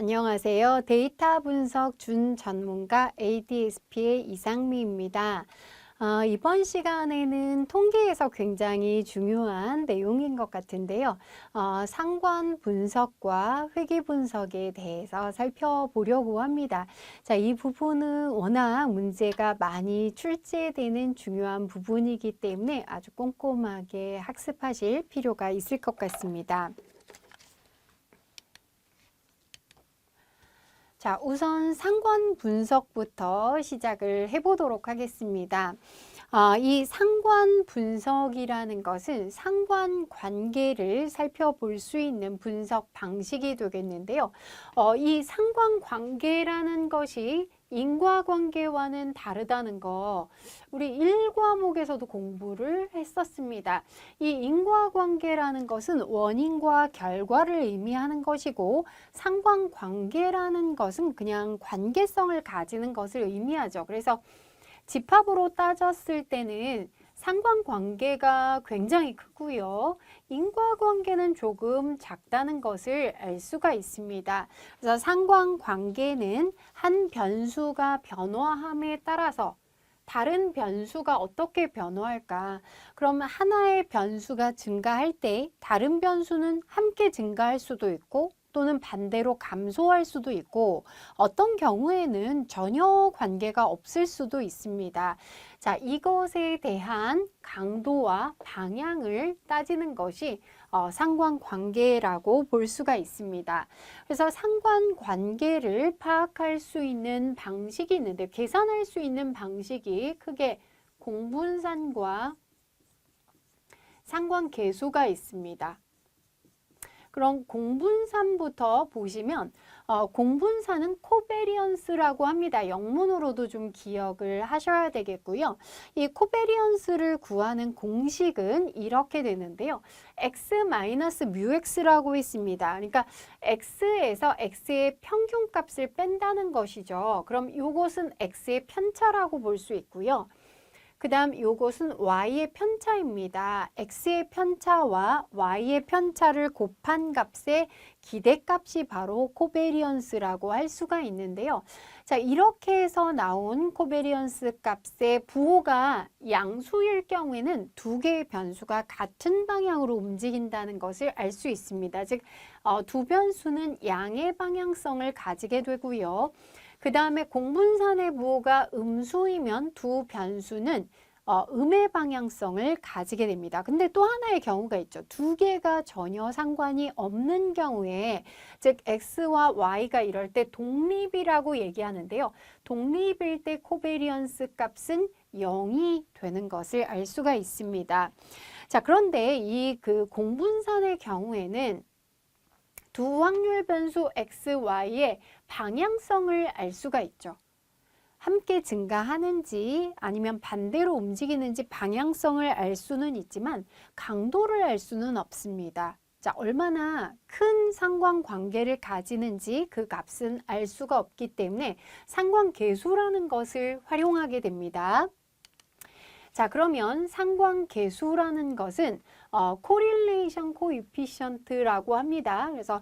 안녕하세요. 데이터 분석 준 전문가 ADSP의 이상미입니다. 이번 시간에는 통계에서 굉장히 중요한 내용인 것 같은데요. 상관 분석과 회귀 분석에 대해서 살펴보려고 합니다. 자, 이 부분은 워낙 문제가 많이 출제되는 중요한 부분이기 때문에 아주 꼼꼼하게 학습하실 필요가 있을 것 같습니다. 자, 우선 상관 분석부터 시작을 해보도록 하겠습니다. 이 상관 분석이라는 것은 상관 관계를 살펴볼 수 있는 분석 방식이 되겠는데요. 이 상관 관계라는 것이 인과관계와는 다르다는 거 우리 1과목에서도 공부를 했었습니다. 이 인과관계라는 것은 원인과 결과를 의미하는 것이고 상관관계라는 것은 그냥 관계성을 가지는 것을 의미하죠. 그래서 집합으로 따졌을 때는 상관관계가 굉장히 크고요. 인과관계는 조금 작다는 것을 알 수가 있습니다. 그래서 상관관계는 한 변수가 변화함에 따라서 다른 변수가 어떻게 변화할까? 그러면 하나의 변수가 증가할 때 다른 변수는 함께 증가할 수도 있고 또는 반대로 감소할 수도 있고 어떤 경우에는 전혀 관계가 없을 수도 있습니다. 자, 이것에 대한 강도와 방향을 따지는 것이 상관관계라고 볼 수가 있습니다. 그래서 상관관계를 파악할 수 있는 방식이 있는데 계산할 수 있는 방식이 크게 공분산과 상관계수가 있습니다. 그럼 공분산부터 보시면 공분산은 코베리언스라고 합니다. 영문으로도 좀 기억을 하셔야 되겠고요. 이 코베리언스를 구하는 공식은 이렇게 되는데요. x-뮤x라고 있습니다. 그러니까 x에서 x의 평균값을 뺀다는 것이죠. 그럼 이것은 x의 편차라고 볼 수 있고요. 그 다음 요것은 y의 편차입니다. x의 편차와 y의 편차를 곱한 값의 기대값이 바로 코베리언스라고 할 수가 있는데요. 자, 이렇게 해서 나온 코베리언스 값의 부호가 양수일 경우에는 두 개의 변수가 같은 방향으로 움직인다는 것을 알 수 있습니다. 즉, 두 변수는 양의 방향성을 가지게 되고요. 그 다음에 공분산의 부호가 음수이면 두 변수는 음의 방향성을 가지게 됩니다. 근데 또 하나의 경우가 있죠. 두 개가 전혀 상관이 없는 경우에 즉 x와 y가 이럴 때 독립이라고 얘기하는데요. 독립일 때 코베리언스 값은 0이 되는 것을 알 수가 있습니다. 자, 그런데 이 공분산의 경우에는 두 확률 변수 x, y의 방향성을 알 수가 있죠. 함께 증가하는지 아니면 반대로 움직이는지 방향성을 알 수는 있지만 강도를 알 수는 없습니다. 자, 얼마나 큰 상관관계를 가지는지 그 값은 알 수가 없기 때문에 상관계수라는 것을 활용하게 됩니다. 자, 그러면 상관계수라는 것은 correlation coefficient라고 합니다. 그래서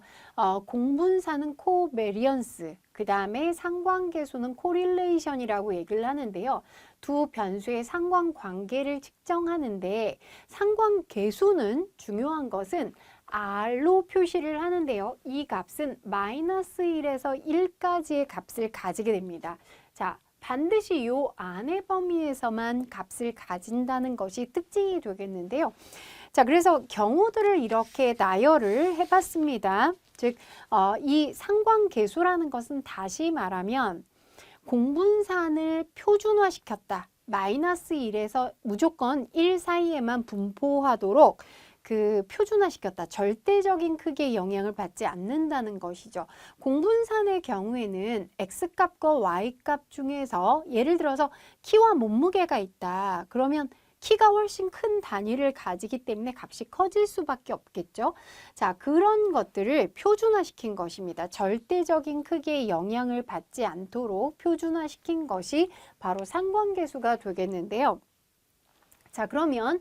공분산은 코베리언스, 그 다음에 상관계수는 correlation이라고 얘기를 하는데요. 두 변수의 상관관계를 측정하는데 상관계수는 중요한 것은 R로 표시를 하는데요. 이 값은 -1에서 1까지의 값을 가지게 됩니다. 자, 반드시 이 안의 범위에서만 값을 가진다는 것이 특징이 되겠는데요. 자, 그래서 경우들을 이렇게 나열을 해봤습니다. 즉, 이 상관계수라는 것은 다시 말하면 공분산을 표준화시켰다. -1에서 무조건 1 사이에만 분포하도록 표준화시켰다. 절대적인 크기의 영향을 받지 않는다는 것이죠. 공분산의 경우에는 x값과 y값 중에서 예를 들어서 키와 몸무게가 있다. 그러면 키가 훨씬 큰 단위를 가지기 때문에 값이 커질 수밖에 없겠죠. 자, 그런 것들을 표준화시킨 것입니다. 절대적인 크기의 영향을 받지 않도록 표준화시킨 것이 바로 상관계수가 되겠는데요. 자, 그러면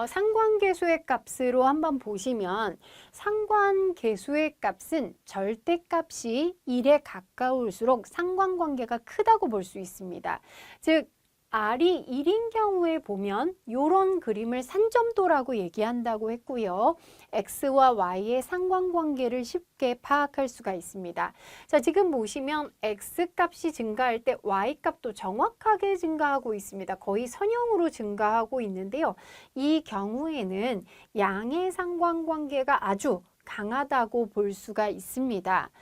상관계수의 값으로 한번 보시면 상관계수의 값은 절대값이 1에 가까울수록 상관관계가 크다고 볼 수 있습니다. 즉 R이 1인 경우에 보면 이런 그림을 산점도라고 얘기한다고 했고요. X와 Y의 상관관계를 쉽게 파악할 수가 있습니다. 자, 지금 보시면 X 값이 증가할 때 Y 값도 정확하게 증가하고 있습니다. 거의 선형으로 증가하고 있는데요. 이 경우에는 양의 상관관계가 아주 강하다고 볼 수가 있습니다.